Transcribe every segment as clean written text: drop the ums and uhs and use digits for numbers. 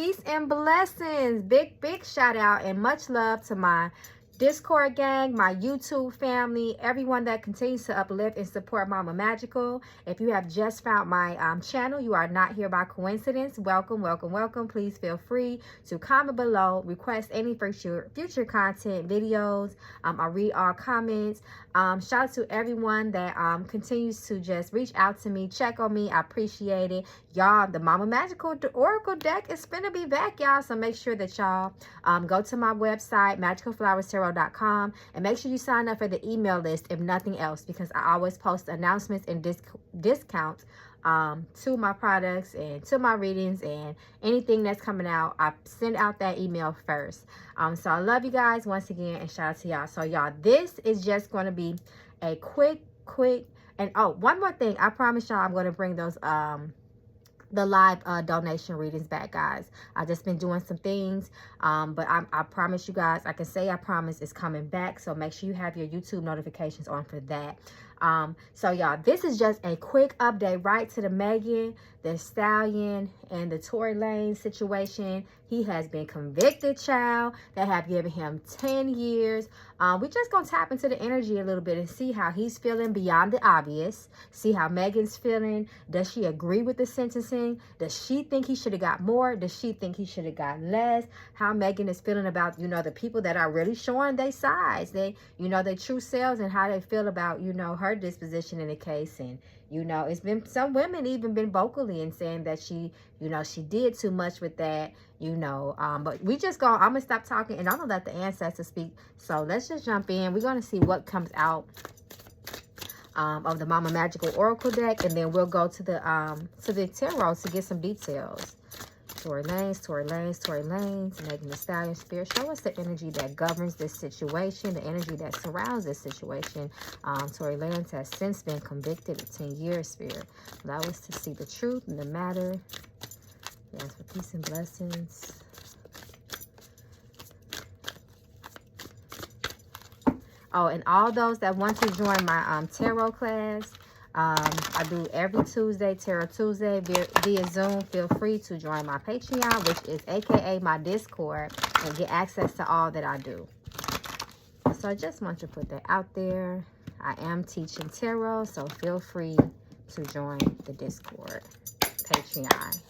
Peace and blessings. Big shout out and much love to my Discord gang, my YouTube family, everyone that continues to uplift and support Mama Magical. If you have just found my channel, you are not here by coincidence. Welcome, welcome, welcome. Please feel free to comment below, request any future content videos. I read all comments. Shout out to everyone that continues to just reach out to me, check on me. I appreciate it. Y'all, the Mama Magical Oracle deck is finna be back, y'all. So make sure that y'all go to my website, magicalflowerstarot.com, and make sure you sign up for the email list if nothing else, because I always post announcements and discounts to my products and to my readings and anything that's coming out. I send out that email first. So I love you guys once again, and shout out to y'all. So y'all, this is just going to be a quick and oh, one more thing. I promise y'all I'm going to bring those the live donation readings back, guys. I've just been doing some things, but I promise you guys, I can say I promise it's coming back. So make sure you have your YouTube notifications on for that. So y'all, this is just a quick update right to the Megan Thee Stallion and the Tory Lanez situation. He has been convicted, child. They have given him 10 years. We're just going to tap into the energy a little bit and see how he's feeling beyond the obvious. See how Megan's feeling. Does she agree with the sentencing? Does she think he should have got more? Does she think he should have got less? How Megan is feeling about, you know, the people that are really showing their sides. They, you know, their true selves, and how they feel about, you know, her disposition in the case. And you know, it's been some women even been vocally and saying that she, you know, she did too much with that, you know. But we just I'm gonna stop talking and I'm gonna let the ancestors speak. So let's just jump in. We're gonna see what comes out of the Mama Magical Oracle deck, and then we'll go to the tarot to get some details. Tory Lanez, Tory Lanez, Tory Lanez, Megan Thee Stallion Spirit. Show us the energy that governs this situation, the energy that surrounds this situation. Tory Lanez has since been convicted of 10 years, Spirit. Allow us to see the truth and the matter. Yes, for peace and blessings. Oh, and all those that want to join my tarot class, I do every Tuesday, Tarot Tuesday, via Zoom. Feel free to join my Patreon, which is aka my Discord, and get access to all that I do. So I just want to put that out there. I am teaching tarot, so feel free to join the Discord, Patreon.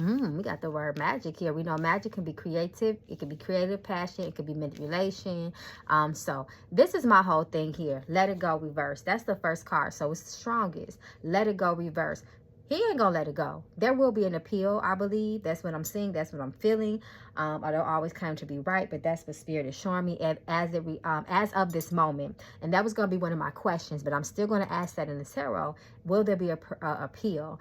We got the word magic here. We know magic can be creative. It can be creative, passion. It could be manipulation. So this is my whole thing here. Let it go, reverse. That's the first card. So it's the strongest. Let it go, reverse. He ain't gonna let it go. There will be an appeal, I believe. That's what I'm seeing. That's what I'm feeling. I don't always claim to be right, but that's what Spirit is showing me as of this moment. And that was gonna be one of my questions, but I'm still gonna ask that in the tarot. Will there be a appeal?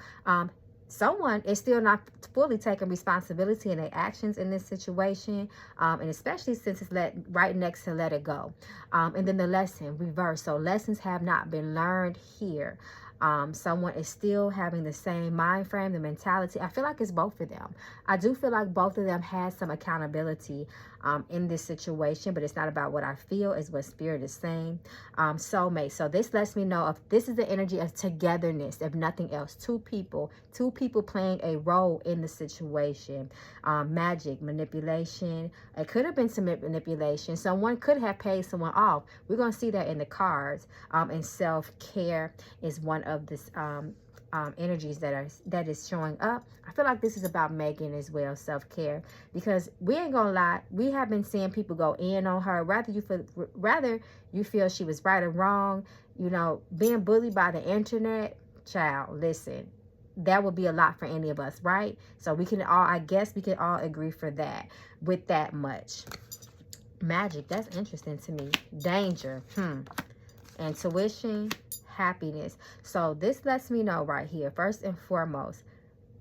Someone is still not fully taking responsibility in their actions in this situation, and especially since it's right next to let it go. And then the lesson, reverse. So lessons have not been learned here. Someone is still having the same mind frame, the mentality. I feel like it's both of them. I do feel like both of them had some accountability in this situation, but it's not about what I feel, it's what Spirit is saying. Soulmate. So this lets me know if this is the energy of togetherness, if nothing else. Two people playing a role in the situation. Magic, manipulation. It could have been some manipulation. Someone could have paid someone off. We're going to see that in the cards. And self-care is one of this energies that is showing up. I feel like this is about Megan as well, self-care, because we ain't gonna lie, we have been seeing people go in on her, rather you feel she was right or wrong. You know, being bullied by the internet, child, listen, that would be a lot for any of us, right? So we can all, I guess we can all agree for that, with that much. Magic, that's interesting to me. Danger, intuition, happiness. So this lets me know right here, first and foremost,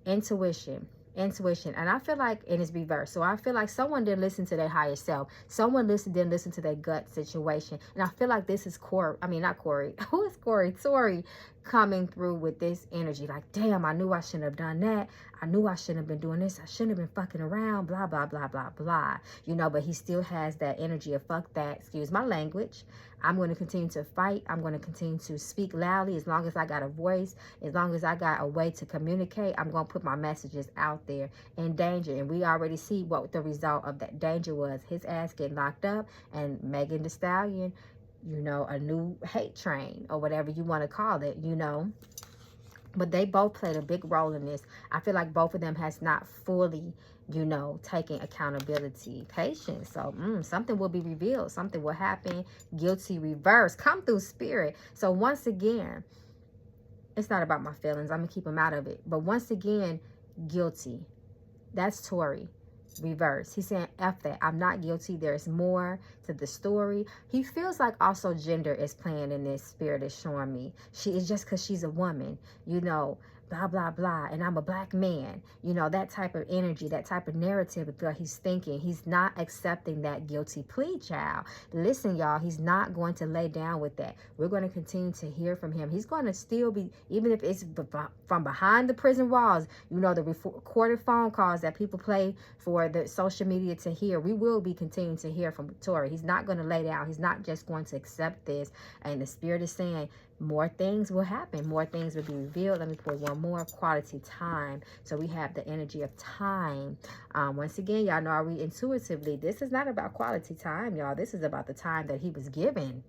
intuition. And I feel like, and it's reversed. So I feel like someone didn't listen to their higher self. Someone didn't listen to their gut situation. And I feel like this is Corey. I mean, not Corey. Who is Corey? Tory. coming through with this energy. Like, damn, I knew I shouldn't have done that. I knew I shouldn't have been doing this. I shouldn't have been fucking around, blah, blah, blah, blah, blah. You know, but he still has that energy of fuck that, excuse my language. I'm going to continue to fight. I'm going to continue to speak loudly as long as I got a voice, as long as I got a way to communicate. I'm going to put my messages out there in danger. And we already see what the result of that danger was. His ass getting locked up and Megan Thee Stallion, you know, a new hate train or whatever you want to call it, you know. But they both played a big role in this. I feel like both of them has not fully, you know, taking accountability. Patience. So something will be revealed. Something will happen. Guilty reverse. Come through spirit. So once again, it's not about my feelings. I'm going to keep them out of it. But once again, guilty. That's Tory. Reverse. He's saying, F that. I'm not guilty. There's more to the story. He feels like also gender is playing in this. Spirit is showing me. She is just because she's a woman, you know, blah, blah, blah. And I'm a black man. You know, that type of energy, that type of narrative of what he's thinking. He's not accepting that guilty plea, child. Listen, y'all, he's not going to lay down with that. We're going to continue to hear from him. He's going to still be, even if it's from behind the prison walls, you know, the recorded phone calls that people play for the social media to hear. We will be continuing to hear from Tory. He's not going to lay down. He's not just going to accept this. And the spirit is saying, more things will happen. More things will be revealed. Let me pull one more. Quality time. So we have the energy of time. Once again, y'all know I read intuitively. This is not about quality time, y'all. This is about the time that he was given.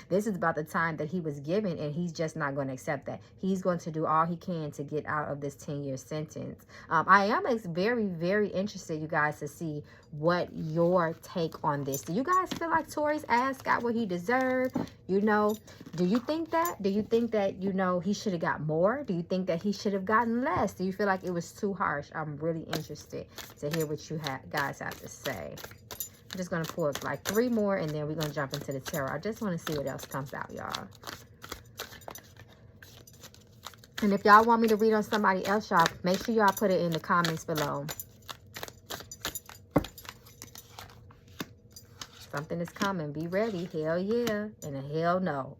This is about the time that he was given, and he's just not going to accept that. He's going to do all he can to get out of this 10-year sentence. I am very, very interested, you guys, to see what your take on this. Do you guys feel like Tory's ass got what he deserved? You know, do you think that? Do you think that, you know, he should have got more? Do you think that he should have gotten less? Do you feel like it was too harsh? I'm really interested to hear what you guys have to say. I'm just going to pull like 3 more, and then we're going to jump into the tarot. I just want to see what else comes out, y'all. And if y'all want me to read on somebody else, y'all, make sure y'all put it in the comments below. Something is coming. Be ready. Hell yeah. And a hell no.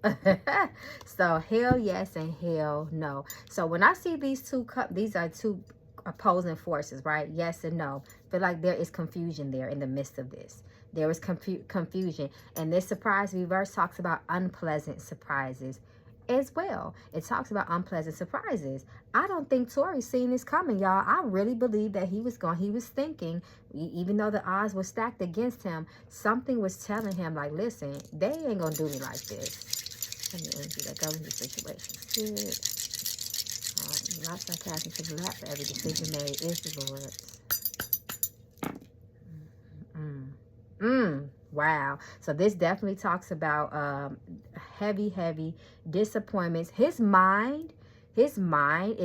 So hell yes and hell no. So when I see these two, these are two opposing forces, right? Yes and no. I feel like there is confusion there in the midst of this. There is confusion. And this surprise reverse talks about unpleasant surprises as well. It talks about unpleasant surprises. I don't think Tory's seen this coming, y'all. I really believe that he was thinking, even though the odds were stacked against him, something was telling him, like, listen, they ain't gonna do me like this. Let me energy that governs the situation. Spirit. Lots of casting to the lap for every decision made is the Lord's. Wow. So this definitely talks about heavy disappointments. His mind is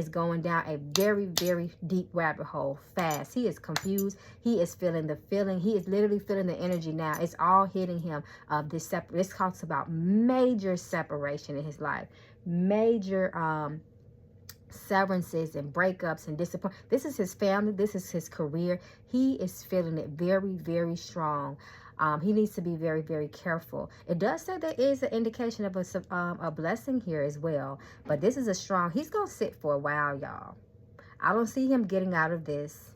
going down a very, very deep rabbit hole fast. He is confused. He is feeling the feeling. He is literally feeling the energy now. It's all hitting him. This talks about major separation in his life. Major severances and breakups and disappointment. This is his family. This is his career. He is feeling it very, very strong. He needs to be very, very careful. It does say there is an indication of a blessing here as well. But this is a strong, he's going to sit for a while, y'all. I don't see him getting out of this.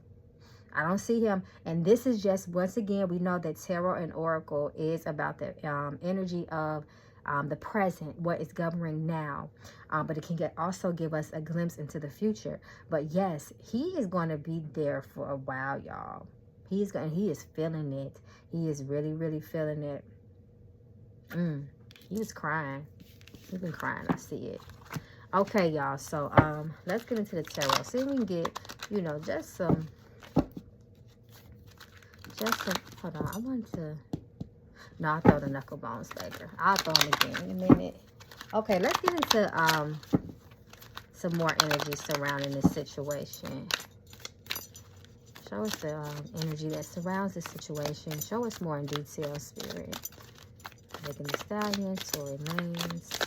I don't see him. And this is just, once again, we know that tarot and oracle is about the energy of the present, what is governing now. But it can also give us a glimpse into the future. But yes, he is going to be there for a while, y'all. He is feeling it. He is really, really feeling it. He was crying. He's been crying. I see it. Okay, y'all. So let's get into the tarot. See if we can get, you know, just some. Hold on. I want to. No, I'll throw the knuckle bones later. I'll throw them again in a minute. Okay, let's get into some more energy surrounding this situation. Show us the energy that surrounds the situation. Show us more in detail, Spirit. Megan Thee Stallion, Tory Lanez.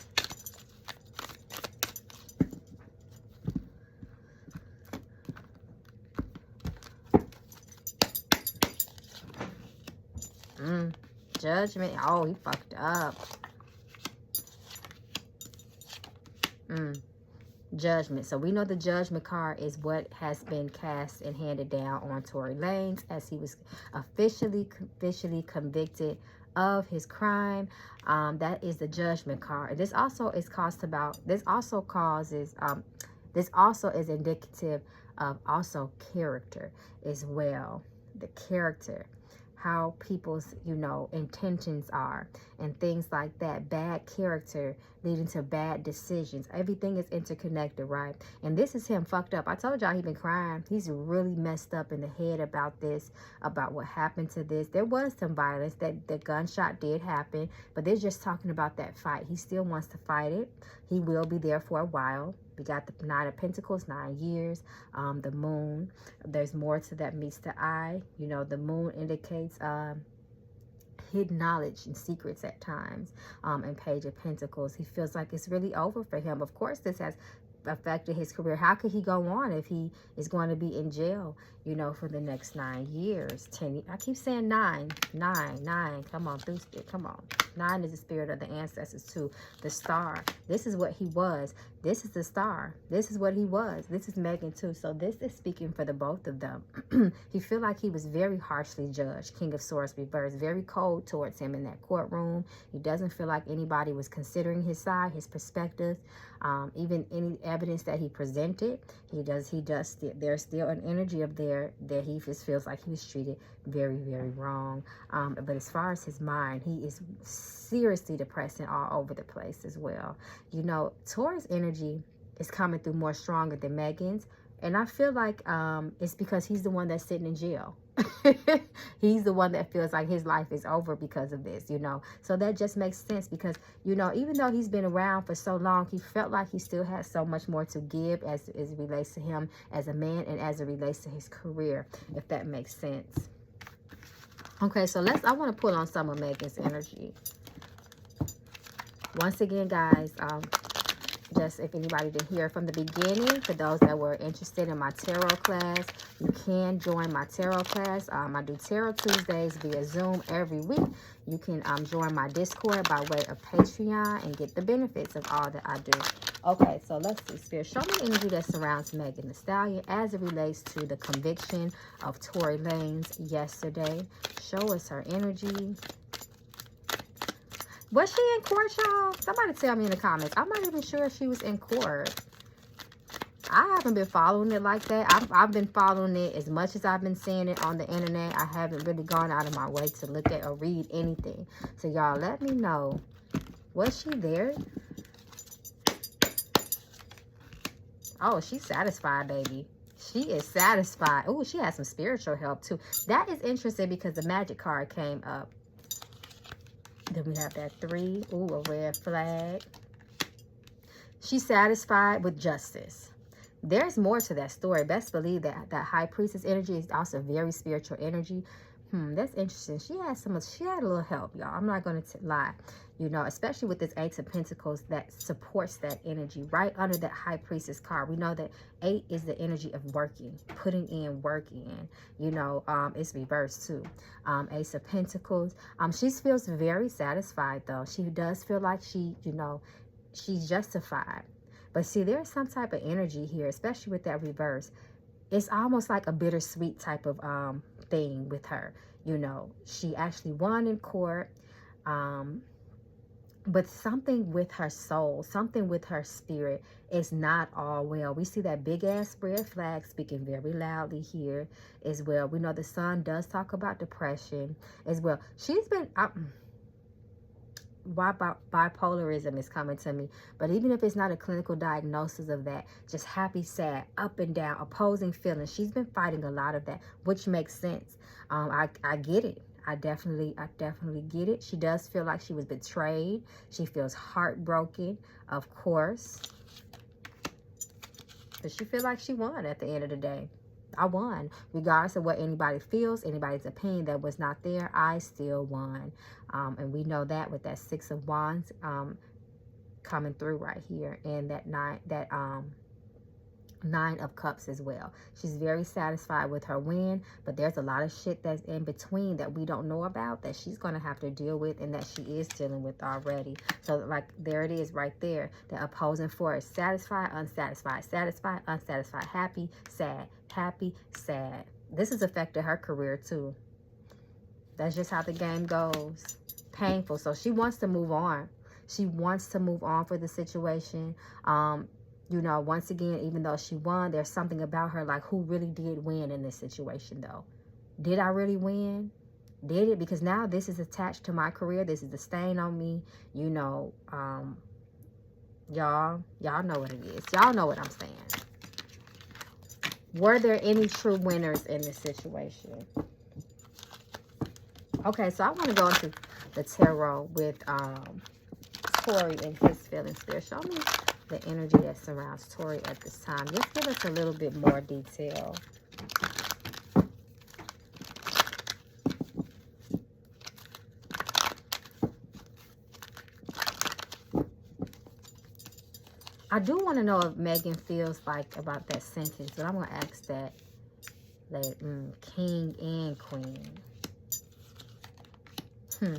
Judgment. Oh, he fucked up. Judgment. So we know the Judgment card is what has been cast and handed down on Tory Lanez as he was officially convicted of his crime. That is the Judgment card. This also is this also is indicative of also character as well. The character, how people's, you know, intentions are and things like that. Bad character leading to bad decisions. Everything is interconnected, right? And this is him fucked up. I told y'all he been crying. He's really messed up in the head about this, about what happened to this. There was some violence. That the gunshot did happen, but they're just talking about that fight. He still wants to fight it. He will be there for a while. We got the Nine of Pentacles, 9 years. The moon, there's more to that meets the eye. You know, the moon indicates hidden knowledge and secrets at times. And Page of Pentacles, he feels like it's really over for him. Of course, this has affected his career. How could he go on if he is going to be in jail, you know, for the next 9 years? 10. I keep saying 9. Come on, through spirit. Come on. 9 is the spirit of the ancestors too. The star. This is what he was. This is the star. This is what he was. This is Megan too. So this is speaking for the both of them. He feel like he was very harshly judged. King of Swords reversed. Very cold towards him in that courtroom. He doesn't feel like anybody was considering his side, his perspective. Even any evidence that he presented, there's still an energy up there that he just feels like he was treated very, very wrong. But as far as his mind, he is seriously depressed and all over the place as well. You know, Taurus energy is coming through more stronger than Megan's. And I feel like it's because he's the one that's sitting in jail. He's the one that feels like his life is over because of this, you know. So that just makes sense because, you know, even though he's been around for so long, he felt like he still has so much more to give as it relates to him as a man and as it relates to his career, if that makes sense. Okay, so I want to pull on some of Megan's energy. Once again, guys, just if anybody didn't hear from the beginning, for those that were interested in my tarot class, you can join my tarot class. I do tarot Tuesdays via Zoom every week. You can join my Discord by way of Patreon and get the benefits of all that I do. Okay, so let's see, Spirit. Show me the energy that surrounds Megan Thee Stallion as it relates to the conviction of Tory Lanez yesterday. Show us her energy. Was she in court, y'all? Somebody tell me in the comments. I'm not even sure if she was in court. I haven't been following it like that. I've been following it as much as I've been seeing it on the internet. I haven't really gone out of my way to look at or read anything. So, y'all, let me know. Was she there? Oh, she's satisfied, baby. She is satisfied. Oh, she has some spiritual help, too. That is interesting because the Magic card came up. Then we have that 3. Ooh, a red flag. She's satisfied with justice. There's more to that story. Best believe that High Priestess energy is also very spiritual energy. That's interesting. She had a little help, y'all. I'm not going to lie. You know, especially with this 8 of Pentacles that supports that energy right under that High Priestess card. We know that 8 is the energy of working, putting in, work in. You know, it's reversed too. Ace of Pentacles. She feels very satisfied though. She does feel like she, you know, she's justified. But see, there's some type of energy here, especially with that reverse. It's almost like a bittersweet type of thing with her. You know, she actually won in court. But something with her soul, something with her spirit is not all well. We see that big ass red flag speaking very loudly here as well. We know the sun does talk about depression as well. She's been... bipolarism is coming to me, but even if it's not a clinical diagnosis of that, just happy, sad, up and down, opposing feelings. She's been fighting a lot of that, which makes sense. I get it. I definitely get it. She does feel like she was betrayed. She feels heartbroken, of course, but she feels like she won at the end of the day. I won. Regardless of what anybody feels, anybody's opinion that was not there, I still won. And we know that with that 6 of Wands coming through right here. And that Nine of Cups as well. She's very satisfied with her win, but there's a lot of shit that's in between that we don't know about that she's going to have to deal with and that she is dealing with already. So like there it is right there. The opposing force: satisfied, unsatisfied, satisfied, unsatisfied, happy, sad, happy, sad. This has affected her career too. That's just how the game goes. Painful. So she wants to move on. She wants to move on for the situation. You know, once again, even though she won, there's something about her, like, who really did win in this situation, though? Did I really win? Did it? Because now this is attached to my career. This is the stain on me. You know, y'all know what it is. Y'all know what I'm saying. Were there any true winners in this situation? Okay, so I want to go into the tarot with Tory and his feelings there. Show me the energy that surrounds Tory at this time. Just give us a little bit more detail. I do want to know if Megan feels like about that sentence, but I'm going to ask that later. King and Queen.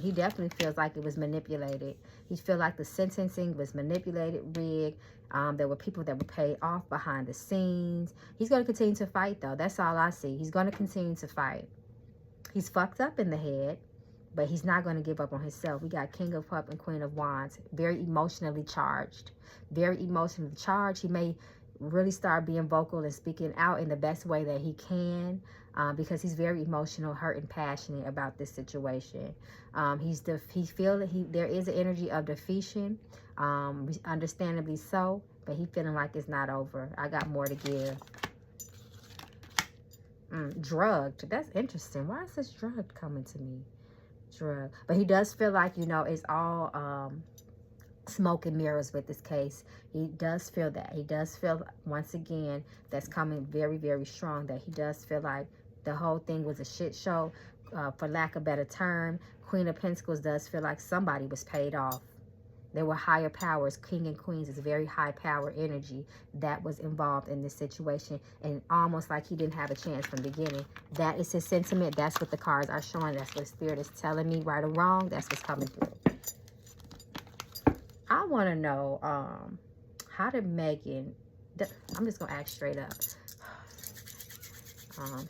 He definitely feels like it was manipulated. He feels like the sentencing was manipulated, rigged. There were people that were paid off behind the scenes. He's going to continue to fight, though. That's all I see. He's going to continue to fight. He's fucked up in the head, but he's not going to give up on himself. We got King of Cups and Queen of Wands. Very emotionally charged. Very emotionally charged. He may really start being vocal and speaking out in the best way that he can, because he's very emotional, hurt, and passionate about this situation. He feels that there is an energy of defeation, understandably so, but he feeling like it's not over. I got more to give. Drugged. That's interesting. Why is this drug coming to me? Drug. But he does feel like, you know, it's all smoke and mirrors with this case. He does feel that. He does feel, once again, that's coming very, very strong, that he does feel like the whole thing was a shit show, for lack of a better term. Queen of Pentacles does feel like somebody was paid off. There were higher powers. King and Queens is very high power energy that was involved in this situation, and almost like he didn't have a chance from the beginning. That is his sentiment. That's what the cards are showing. That's what Spirit is telling me, right or wrong. That's what's coming through. I want to know, how did Megan, I'm just going to ask straight up.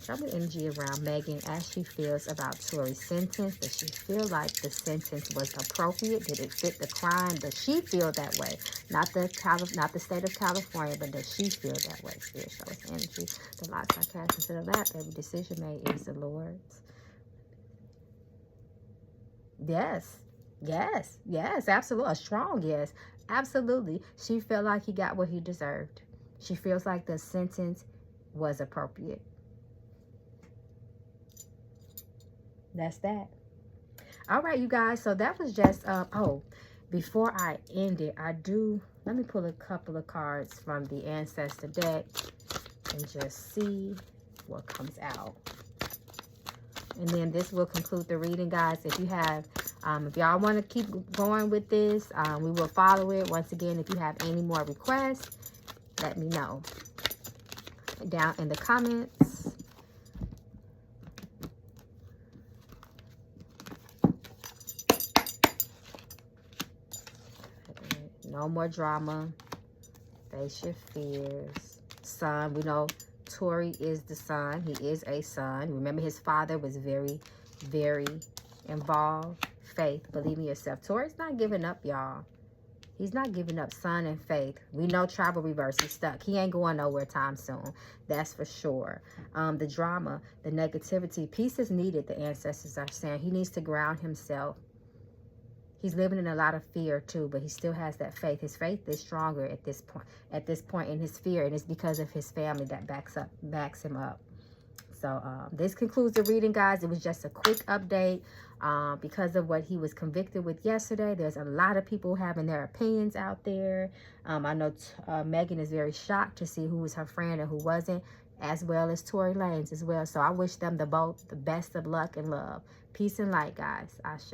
Show me energy around Megan as she feels about Tory's sentence. Does she feel like the sentence was appropriate? Did it fit the crime? Does she feel that way? Not the state of California, but does she feel that way? Spirit, show us energy. The lots I cast into the lap. Every decision made is the Lord's. Yes. Yes. Yes. Absolutely. A strong yes. Absolutely. She felt like he got what he deserved. She feels like the sentence was appropriate. That's that. All right, you guys. So that was just, oh, before I end it, let me pull a couple of cards from the Ancestor deck and just see what comes out. And then this will conclude the reading, guys. If you have, if y'all want to keep going with this, we will follow it. Once again, if you have any more requests, let me know down in the comments. No more drama. Face your fears. Son, we know Tory is the son. He is a son. Remember, his father was very, very involved. Faith. Believe in yourself. Tory's not giving up, y'all. He's not giving up. Son and faith. We know travel reverse. He's stuck. He ain't going nowhere time soon. That's for sure. The drama, the negativity. Peace is needed, the ancestors are saying. He needs to ground himself. He's living in a lot of fear too, but he still has that faith. His faith is stronger at this point in his fear, and it's because of his family that backs him up. So this concludes the reading, guys. It was just a quick update because of what he was convicted with yesterday. There's a lot of people having their opinions out there. I know Megan is very shocked to see who was her friend and who wasn't, as well as Tory Lanez as well. So I wish them the best of luck and love. Peace and light, guys. Ashe.